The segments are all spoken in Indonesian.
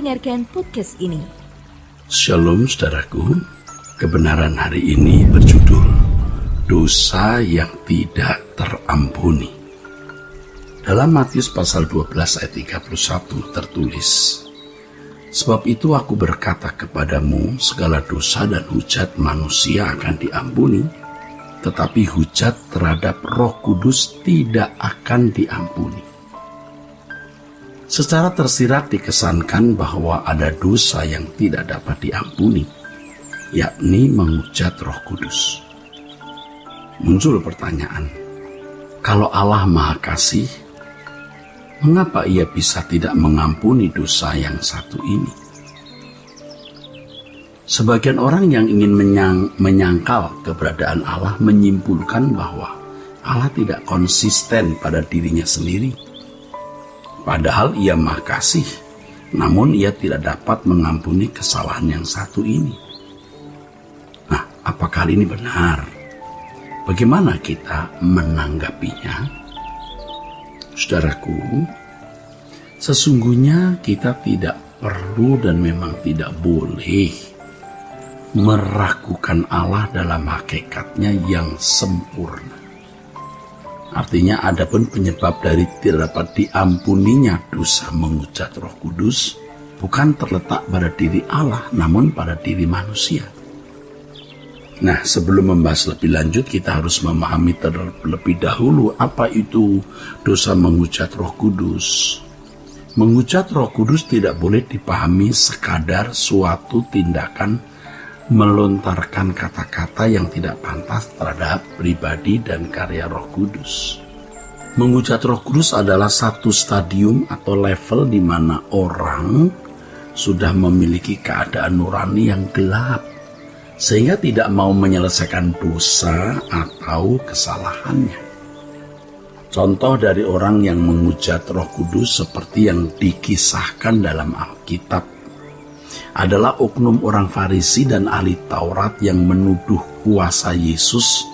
mendengarkan podcast ini. Shalom saudaraku, kebenaran hari ini berjudul Dosa yang Tidak Terampuni. Dalam Matius pasal 12 ayat 31 tertulis, "Sebab itu aku berkata kepadamu, segala dosa dan hujat manusia akan diampuni, tetapi hujat terhadap Roh Kudus tidak akan diampuni." Secara tersirat dikesankan bahwa ada dosa yang tidak dapat diampuni, yakni menghujat Roh Kudus. Muncul pertanyaan, kalau Allah Maha Kasih, mengapa Ia bisa tidak mengampuni dosa yang satu ini? Sebagian orang yang ingin menyangkal keberadaan Allah menyimpulkan bahwa Allah tidak konsisten pada dirinya sendiri. Padahal Ia Maha Kasih, namun Ia tidak dapat mengampuni kesalahan yang satu ini. Nah, apakah hal ini benar? Bagaimana kita menanggapinya? Saudaraku, sesungguhnya kita tidak perlu dan memang tidak boleh meragukan Allah dalam hakikatnya yang sempurna. Artinya adapun penyebab dari tidak dapat diampuninya dosa menghujat Roh Kudus bukan terletak pada diri Allah, namun pada diri manusia. Nah, sebelum membahas lebih lanjut, kita harus memahami terlebih dahulu apa itu dosa menghujat Roh Kudus. Menghujat Roh Kudus tidak boleh dipahami sekadar suatu tindakan melontarkan kata-kata yang tidak pantas terhadap pribadi dan karya Roh Kudus. Menghujat Roh Kudus adalah satu stadium atau level di mana orang sudah memiliki keadaan nurani yang gelap, sehingga tidak mau menyelesaikan dosa atau kesalahannya. Contoh dari orang yang menghujat Roh Kudus seperti yang dikisahkan dalam Alkitab adalah oknum orang Farisi dan ahli Taurat yang menuduh kuasa Yesus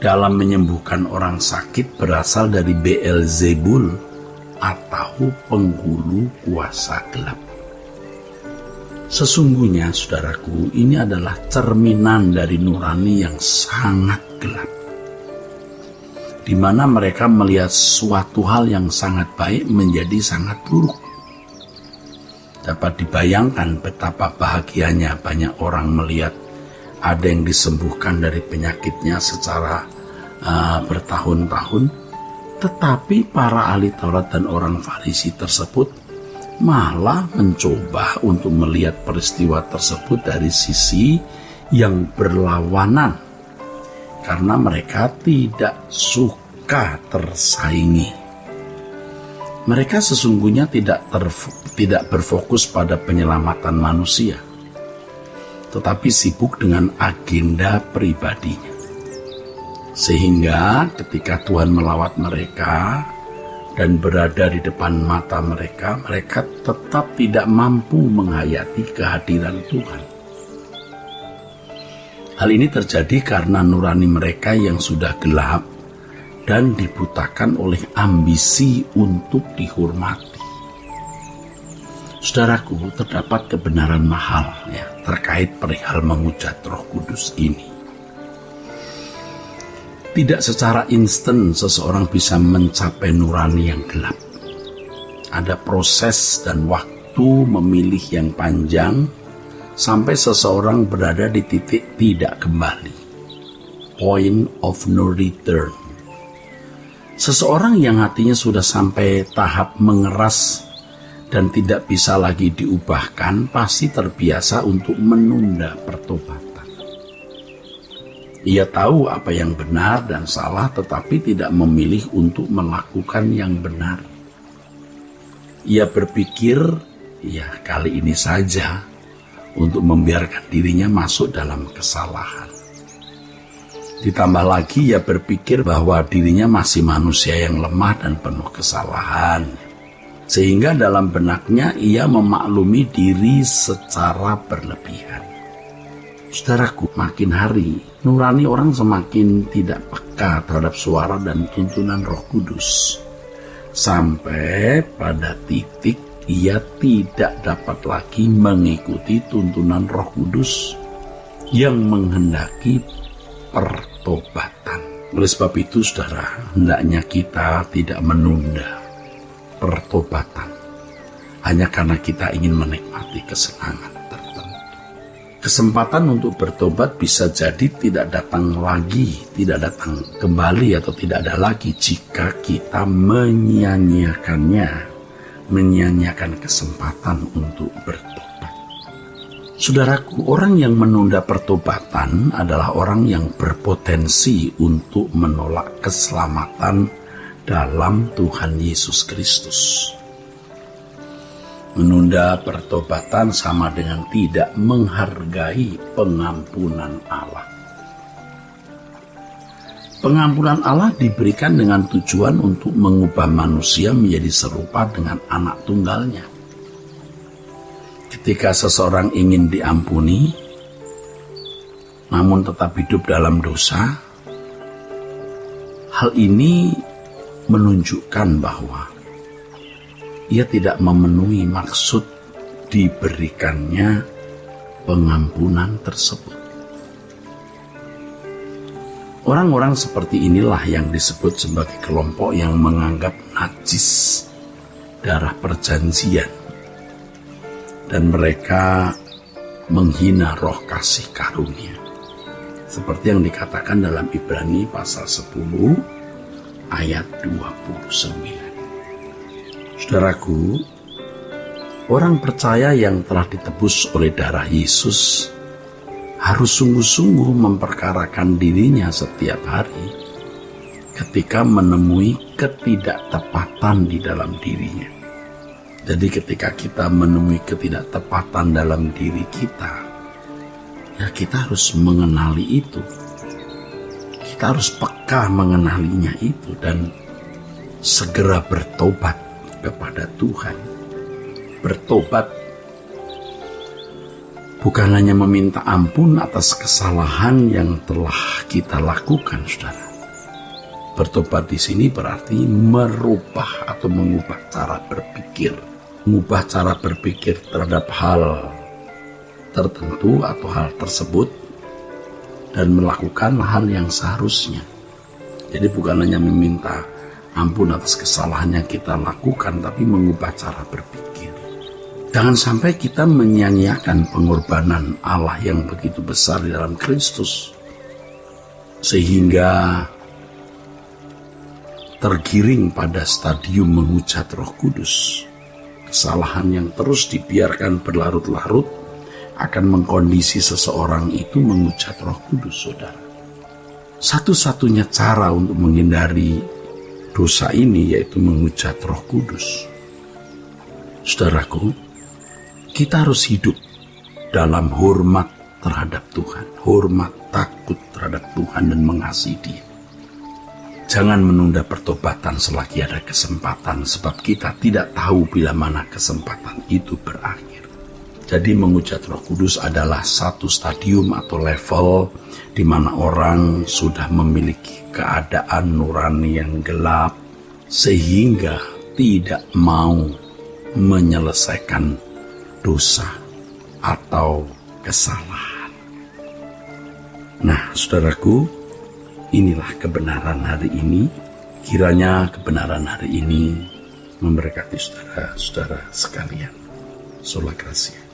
dalam menyembuhkan orang sakit berasal dari Beelzebul atau penghulu kuasa gelap. Sesungguhnya, saudaraku, ini adalah cerminan dari nurani yang sangat gelap, di mana mereka melihat suatu hal yang sangat baik menjadi sangat buruk. Dapat dibayangkan betapa bahagianya banyak orang melihat ada yang disembuhkan dari penyakitnya secara bertahun-tahun, tetapi para ahli Taurat dan orang Farisi tersebut malah mencoba untuk melihat peristiwa tersebut dari sisi yang berlawanan, karena mereka tidak suka tersaingi. Mereka sesungguhnya tidak berfokus pada penyelamatan manusia, tetapi sibuk dengan agenda pribadinya. Sehingga ketika Tuhan melawat mereka dan berada di depan mata mereka, mereka tetap tidak mampu menghayati kehadiran Tuhan. Hal ini terjadi karena nurani mereka yang sudah gelap dan dibutakan oleh ambisi untuk dihormati. Saudaraku, terdapat kebenaran mahal terkait perihal menghujat Roh Kudus ini. Tidak secara instan seseorang bisa mencapai nurani yang gelap. Ada proses dan waktu memilih yang panjang sampai seseorang berada di titik tidak kembali. Point of no return. Seseorang yang hatinya sudah sampai tahap mengeras dan tidak bisa lagi diubahkan pasti terbiasa untuk menunda pertobatan. Ia tahu apa yang benar dan salah, tetapi tidak memilih untuk melakukan yang benar. Ia berpikir, ya kali ini saja, untuk membiarkan dirinya masuk dalam kesalahan. Ditambah lagi ia berpikir bahwa dirinya masih manusia yang lemah dan penuh kesalahan. Sehingga dalam benaknya ia memaklumi diri secara berlebihan. Saudaraku, makin hari nurani orang semakin tidak peka terhadap suara dan tuntunan Roh Kudus. Sampai pada titik ia tidak dapat lagi mengikuti tuntunan Roh Kudus yang menghendaki pertobatan. Oleh sebab itu, saudara, hendaknya kita tidak menunda pertobatan hanya karena kita ingin menikmati kesenangan tertentu. Kesempatan untuk bertobat bisa jadi tidak datang lagi, tidak datang kembali atau tidak ada lagi jika kita menyia-nyiakan kesempatan untuk bertobat. Saudaraku, orang yang menunda pertobatan adalah orang yang berpotensi untuk menolak keselamatan dalam Tuhan Yesus Kristus. Menunda pertobatan sama dengan tidak menghargai pengampunan Allah. Pengampunan Allah diberikan dengan tujuan untuk mengubah manusia menjadi serupa dengan anak tunggalnya. Ketika seseorang ingin diampuni, namun tetap hidup dalam dosa, hal ini menunjukkan bahwa ia tidak memenuhi maksud diberikannya pengampunan tersebut. Orang-orang seperti inilah yang disebut sebagai kelompok yang menganggap najis darah perjanjian, dan mereka menghina roh kasih karunia, seperti yang dikatakan dalam Ibrani pasal 10 ayat 29. Saudaraku, orang percaya yang telah ditebus oleh darah Yesus harus sungguh-sungguh memperkarakan dirinya setiap hari ketika menemui ketidaktepatan di dalam dirinya. Jadi ketika kita menemui ketidaktepatan dalam diri kita, ya kita harus mengenali itu. Kita harus peka mengenalinya itu dan segera bertobat kepada Tuhan. Bertobat bukan hanya meminta ampun atas kesalahan yang telah kita lakukan, saudara. Bertobat di sini berarti merubah atau mengubah cara berpikir. Mengubah cara berpikir terhadap hal tertentu atau hal tersebut dan melakukan hal yang seharusnya. Jadi bukan hanya meminta ampun atas kesalahan yang kita lakukan, tapi mengubah cara berpikir. Jangan sampai kita menyia-nyiakan pengorbanan Allah yang begitu besar di dalam Kristus, sehingga tergiring pada stadium menghujat Roh Kudus. Kesalahan yang terus dibiarkan berlarut-larut akan mengkondisi seseorang itu menghujat Roh Kudus, saudara. Satu-satunya cara untuk menghindari dosa ini yaitu menghujat Roh Kudus. Saudaraku, kita harus hidup dalam hormat terhadap Tuhan, hormat takut terhadap Tuhan dan mengasihi Dia. Jangan menunda pertobatan selagi ada kesempatan, sebab kita tidak tahu bila mana kesempatan itu berakhir. Jadi menghujat Roh Kudus adalah satu stadium atau level di mana orang sudah memiliki keadaan nurani yang gelap sehingga tidak mau menyelesaikan dosa atau kesalahan. Nah, saudaraku, inilah kebenaran hari ini. Kiranya kebenaran hari ini memberkati saudara-saudara sekalian. Sola Gracia.